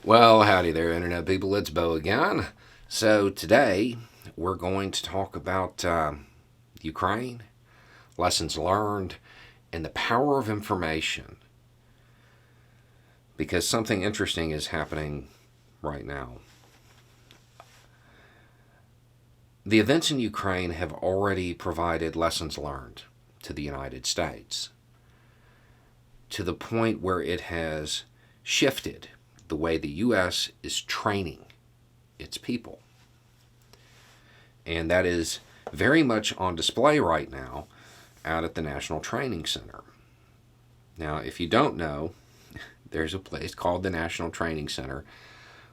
Well, howdy there, Internet people. It's Bo again. So, today we're going to talk about Ukraine, lessons learned, and the power of information. Because something interesting is happening right now. The events in Ukraine have already provided lessons learned to the United States to the point where it has shifted the way the U.S. is training its people. And that is very much on display right now out at the National Training Center. Now, if you don't know, there's a place called the National Training Center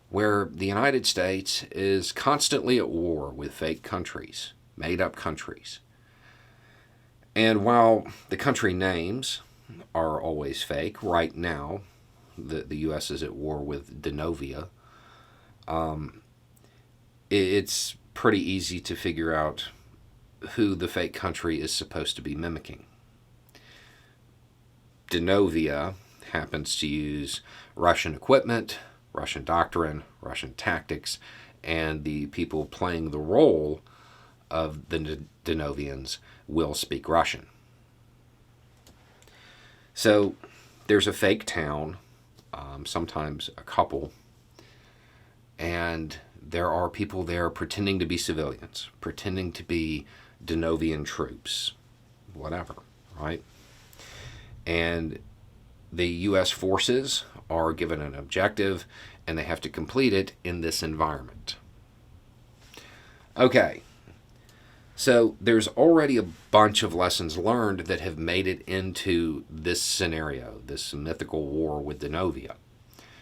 where the United States is constantly at war with fake countries, made-up countries. And while the country names are always fake, right now the U.S. is at war with Denovia, it's pretty easy to figure out who the fake country is supposed to be mimicking. Denovia happens to use Russian equipment, Russian doctrine, Russian tactics, and the people playing the role of the Denovians will speak Russian. So there's a fake town, sometimes a couple, and there are people there pretending to be civilians, pretending to be Denovian troops, whatever, right? And the U.S. forces are given an objective, and they have to complete it in this environment. Okay, so there's already a bunch of lessons learned that have made it into this scenario, this mythical war with Denovia.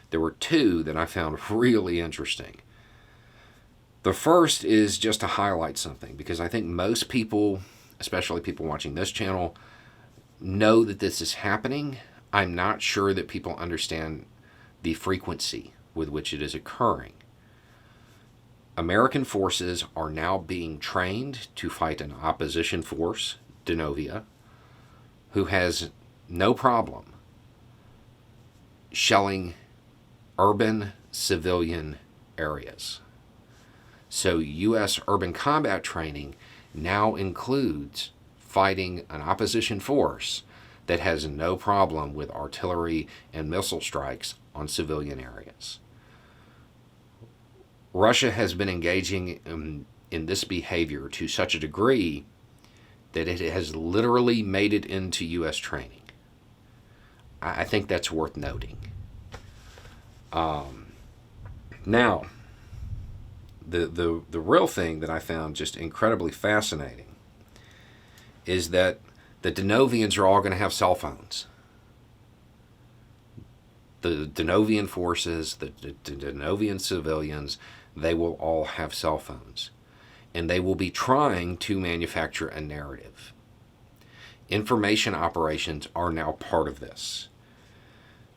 There were two that I found really interesting. The first is just to highlight something, because I think most people, especially people watching this channel, know that this is happening. I'm not sure that people understand the frequency with which it is occurring. American forces are now being trained to fight an opposition force, Denovia, who has no problem shelling urban civilian areas. So U.S. urban combat training now includes fighting an opposition force that has no problem with artillery and missile strikes on civilian areas. Russia has been engaging in this behavior to such a degree that it has literally made it into U.S. training. I think that's worth noting. Now, the real thing that I found just incredibly fascinating is that the Denovians are all going to have cell phones. The Denovian forces, the Denovian civilians, they will all have cell phones. And they will be trying to manufacture a narrative. Information operations are now part of this.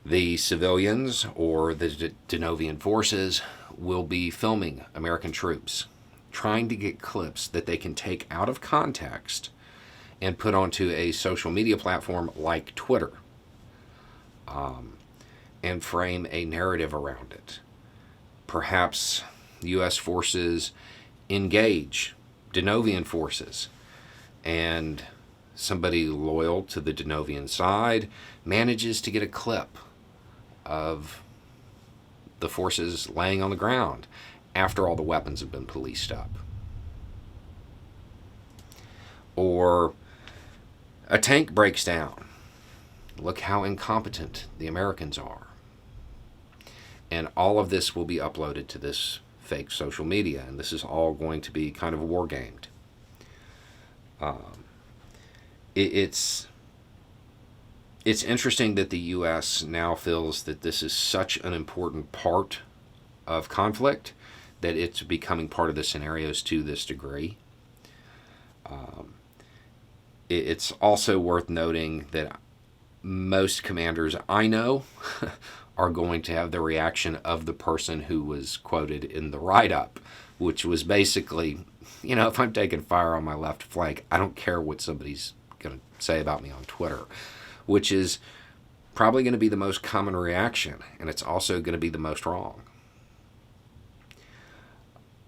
The civilians or the Denovian forces will be filming American troops, trying to get clips that they can take out of context and put onto a social media platform like Twitter, and frame a narrative around it. Perhaps U.S. forces engage Denovian forces, and somebody loyal to the Denovian side manages to get a clip of the forces laying on the ground after all the weapons have been policed up. Or a tank breaks down. Look how incompetent the Americans are. And all of this will be uploaded to this fake social media, and this is all going to be kind of war gamed. It's interesting that the U.S. now feels that this is such an important part of conflict that it's becoming part of the scenarios to this degree. It's also worth noting that most commanders I know are going to have the reaction of the person who was quoted in the write-up, which was basically, if I'm taking fire on my left flank, I don't care what somebody's going to say about me on Twitter, which is Probably going to be the most common reaction, and it's also going to be the most wrong.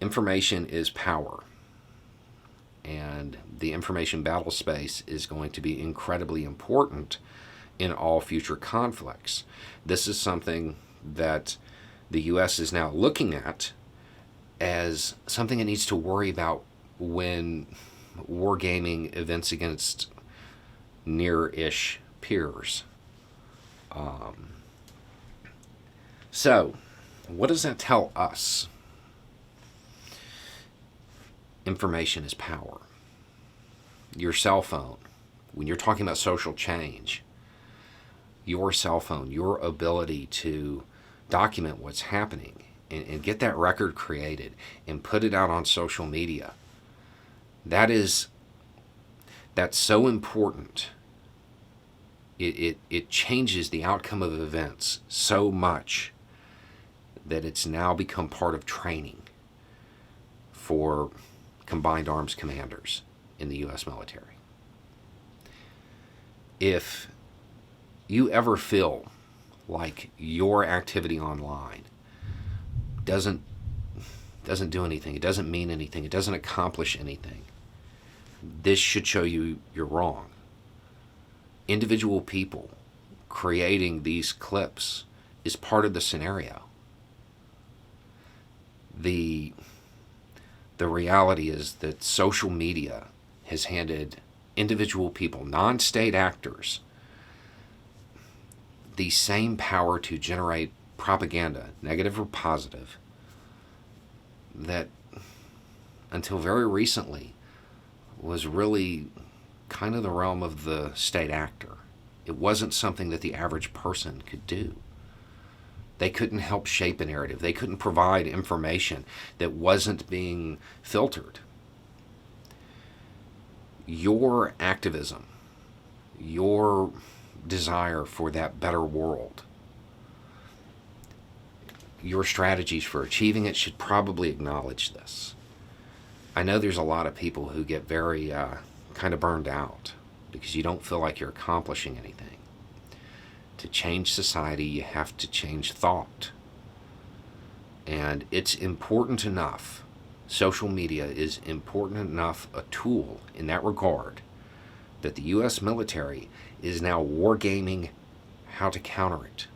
Information is power, and the information battle space is going to be incredibly important in all future conflicts. This is something that the U.S. is now looking at as something it needs to worry about when wargaming events against near-ish peers. So, what does that tell us? Information is power. Your cell phone, when you're talking about social change, your cell phone, your ability to document what's happening and get that record created and put it out on social media, that's so important. It changes the outcome of events so much that it's now become part of training for combined arms commanders in the U.S. military. If you ever feel like your activity online doesn't do anything, it doesn't mean anything, it doesn't accomplish anything, this should show you you're wrong. Individual people creating these clips is part of the scenario. The reality is that social media has handed individual people, non-state actors, the same power to generate propaganda, negative or positive, that until very recently was really kind of the realm of the state actor. It wasn't something that the average person could do. They couldn't help shape a narrative. They couldn't provide information that wasn't being filtered. Your activism, your desire for that better world, your strategies for achieving it should probably acknowledge this. I know there's a lot of people who get very kind of burned out because you don't feel like you're accomplishing anything. To change society, you have to change thought. And it's important enough, social media is important enough a tool in that regard, that the U.S. military is now wargaming how to counter it.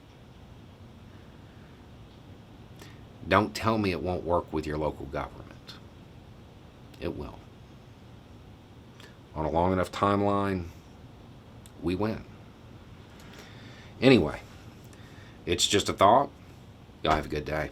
Don't tell me it won't work with your local government. It will. On a long enough timeline, we win. Anyway, it's just a thought. Y'all have a good day.